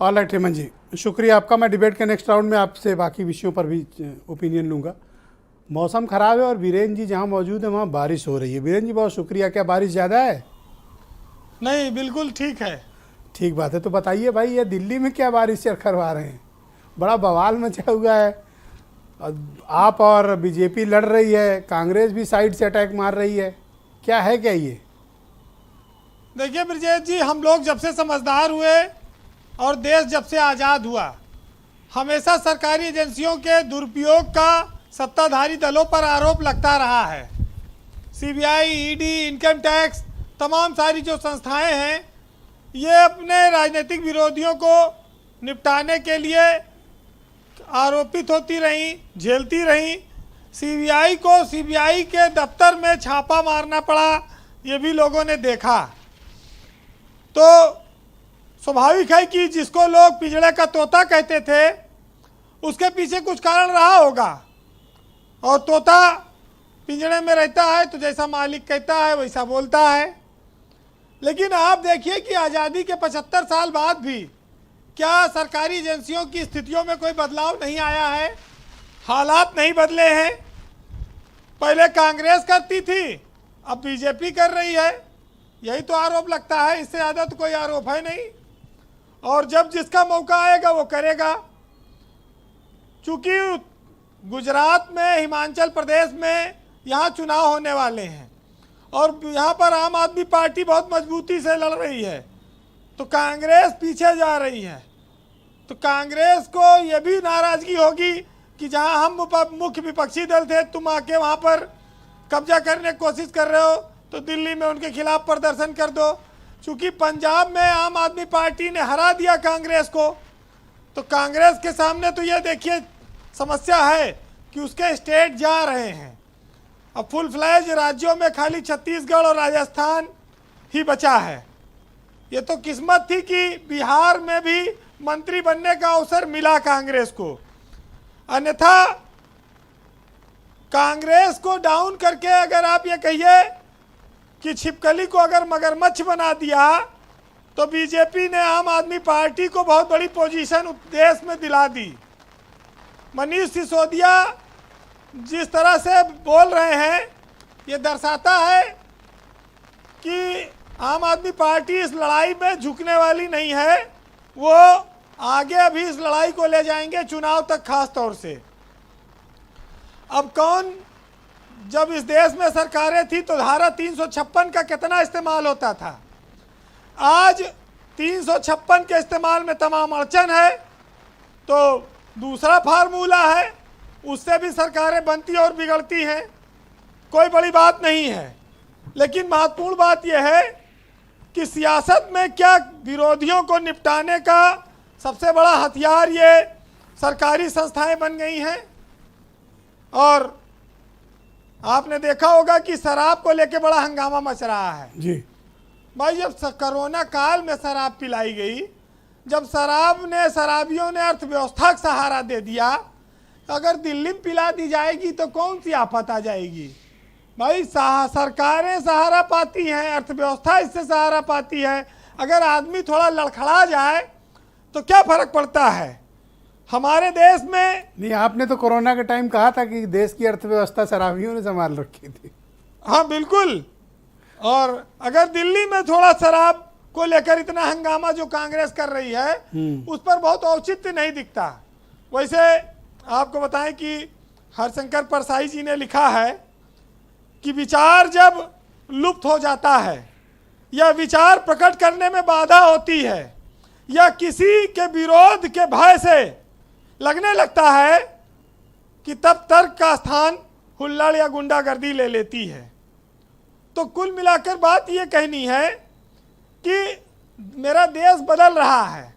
All right Hemant जी, शुक्रिया आपका। मैं डिबेट के नेक्स्ट राउंड में आपसे बाकी विषयों पर भी ओपिनियन लूँगा। मौसम ख़राब है और वीरेन जी जहाँ मौजूद है वहाँ बारिश हो रही है। वीरेन जी बहुत शुक्रिया। क्या बारिश ज़्यादा है? नहीं, बिल्कुल ठीक है। ठीक बात है। तो बताइए भाई, ये दिल्ली में क्या बारिश करवा रहे हैं? बड़ा बवाल मचा हुआ है। आप और बीजेपी लड़ रही है, कांग्रेस भी साइड से अटैक मार रही है। क्या है क्या ये? देखिए ब्रजेश जी, हम लोग जब से समझदार हुए और देश जब से आज़ाद हुआ, हमेशा सरकारी एजेंसियों के दुरुपयोग का सत्ताधारी दलों पर आरोप लगता रहा है। सीबीआई, ईडी, इनकम टैक्स, तमाम सारी जो संस्थाएं हैं, ये अपने राजनीतिक विरोधियों को निपटाने के लिए आरोपित होती रहीं, झेलती रहीं। सीबीआई को सीबीआई के दफ्तर में छापा मारना पड़ा, ये भी लोगों ने देखा। तो स्वाभाविक है कि जिसको लोग पिंजड़े का तोता कहते थे, उसके पीछे कुछ कारण रहा होगा। और तोता पिंजड़े में रहता है तो जैसा मालिक कहता है वैसा बोलता है। लेकिन आप देखिए कि आज़ादी के 75 साल बाद भी क्या सरकारी एजेंसियों की स्थितियों में कोई बदलाव नहीं आया है? हालात नहीं बदले हैं। पहले कांग्रेस करती थी, अब बीजेपी कर रही है। यही तो आरोप लगता है, इससे ज़्यादा तो कोई आरोप है नहीं। और जब जिसका मौका आएगा वो करेगा। चूँकि गुजरात में, हिमाचल प्रदेश में यहाँ चुनाव होने वाले हैं और यहाँ पर आम आदमी पार्टी बहुत मजबूती से लड़ रही है, तो कांग्रेस पीछे जा रही है। तो कांग्रेस को ये भी नाराज़गी होगी कि जहाँ हम मुख्य विपक्षी दल थे, तुम आके वहाँ पर कब्जा करने की कोशिश कर रहे हो, तो दिल्ली में उनके खिलाफ प्रदर्शन कर दो। चूँकि पंजाब में आम आदमी पार्टी ने हरा दिया कांग्रेस को, तो कांग्रेस के सामने तो ये देखिए समस्या है कि उसके स्टेट जा रहे हैं। अब फुल फ्लैज राज्यों में खाली छत्तीसगढ़ और राजस्थान ही बचा है। ये तो किस्मत थी कि बिहार में भी मंत्री बनने का अवसर मिला कांग्रेस को, अन्यथा कांग्रेस को डाउन करके अगर आप ये कहिए कि छिपकली को अगर मगरमच्छ बना दिया, तो बीजेपी ने आम आदमी पार्टी को बहुत बड़ी पोजीशन देश में दिला दी। मनीष सिसोदिया जिस तरह से बोल रहे हैं, ये दर्शाता है कि आम आदमी पार्टी इस लड़ाई में झुकने वाली नहीं है। वो आगे अभी इस लड़ाई को ले जाएंगे चुनाव तक, खास तौर से। अब कौन, जब इस देश में सरकारें थी तो धारा 356 का कितना इस्तेमाल होता था। आज 356 के इस्तेमाल में तमाम अड़चन है, तो दूसरा फार्मूला है, उससे भी सरकारें बनती और बिगड़ती हैं। कोई बड़ी बात नहीं है। लेकिन महत्वपूर्ण बात यह है कि सियासत में क्या विरोधियों को निपटाने का सबसे बड़ा हथियार ये सरकारी संस्थाएं बन गई हैं। और आपने देखा होगा कि शराब को लेकर बड़ा हंगामा मच रहा है जी भाई। जब कोरोना काल में शराब पिलाई गई, जब शराबियों ने अर्थव्यवस्था का सहारा दे दिया, अगर दिल्ली में पिला दी जाएगी तो कौन सी आफत आ जाएगी भाई। सरकारें सहारा पाती हैं, अर्थव्यवस्था इससे सहारा पाती है। अगर आदमी थोड़ा लड़खड़ा जाए तो क्या फर्क पड़ता है हमारे देश में। नहीं, आपने तो कोरोना के टाइम कहा था कि देश की अर्थव्यवस्था शराबियों ने संभाल रखी थी। हाँ बिल्कुल। और अगर दिल्ली में थोड़ा शराब को लेकर इतना हंगामा जो कांग्रेस कर रही है, उस पर बहुत औचित्य नहीं दिखता। वैसे आपको बताएं कि हरशंकर परसाई जी ने लिखा है कि विचार जब लुप्त हो जाता है या विचार प्रकट करने में बाधा होती है या किसी के विरोध के भय से लगने लगता है कि तब तर्क का स्थान हुल्लड़ या गुंडागर्दी ले लेती है। तो कुल मिलाकर बात ये कहनी है कि मेरा देश बदल रहा है।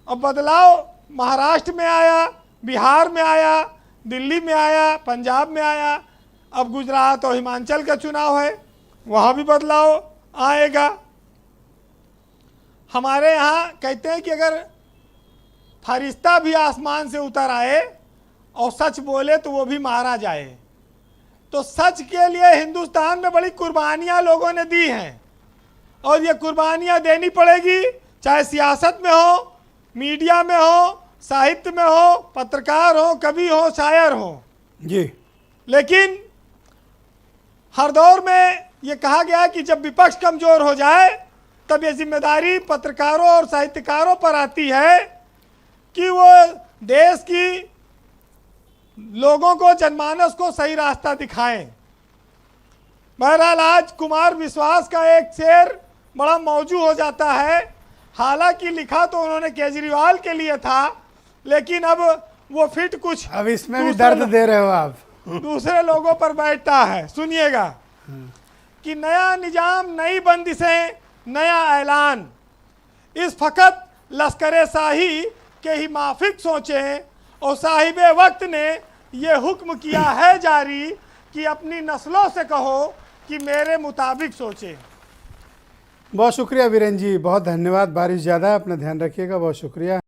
अब बदलाव महाराष्ट्र में आया, बिहार में आया, दिल्ली में आया, पंजाब में आया, अब गुजरात और हिमाचल का चुनाव है, वहाँ भी बदलाव आएगा। हमारे यहाँ कहते हैं कि अगर फरिश्ता भी आसमान से उतर आए और सच बोले तो वो भी मारा जाए। तो सच के लिए हिंदुस्तान में बड़ी कुर्बानियाँ लोगों ने दी हैं और ये कुर्बानियाँ देनी पड़ेगी, चाहे सियासत में हो, मीडिया में हो, साहित्य में हो, पत्रकार हो, कवि हो, शायर हो, जी, लेकिन हर दौर में ये कहा गया कि जब विपक्ष कमजोर हो जाए तब ये जिम्मेदारी पत्रकारों और साहित्यकारों पर आती है कि वो देश की लोगों को, जनमानस को सही रास्ता दिखाएं। बहरहाल आज कुमार विश्वास का एक शेर बड़ा मौजू हो जाता है। हालांकि लिखा तो उन्होंने केजरीवाल के लिए था, लेकिन अब वो फिट कुछ अब इसमें भी दर्द दे रहे हो आप। दूसरे लोगों पर बैठता है। सुनिएगा कि नया निजाम, नई बंदिशें, नया ऐलान, इस फकत लश्करे शाही के ही माफिक सोचें और साहिबे वक्त ने ये हुक्म किया है जारी कि अपनी नस्लों से कहो कि मेरे मुताबिक सोचें। बहुत शुक्रिया वीरेंद्र जी, बहुत धन्यवाद। बारिश ज़्यादा है, अपना ध्यान रखिएगा। बहुत शुक्रिया।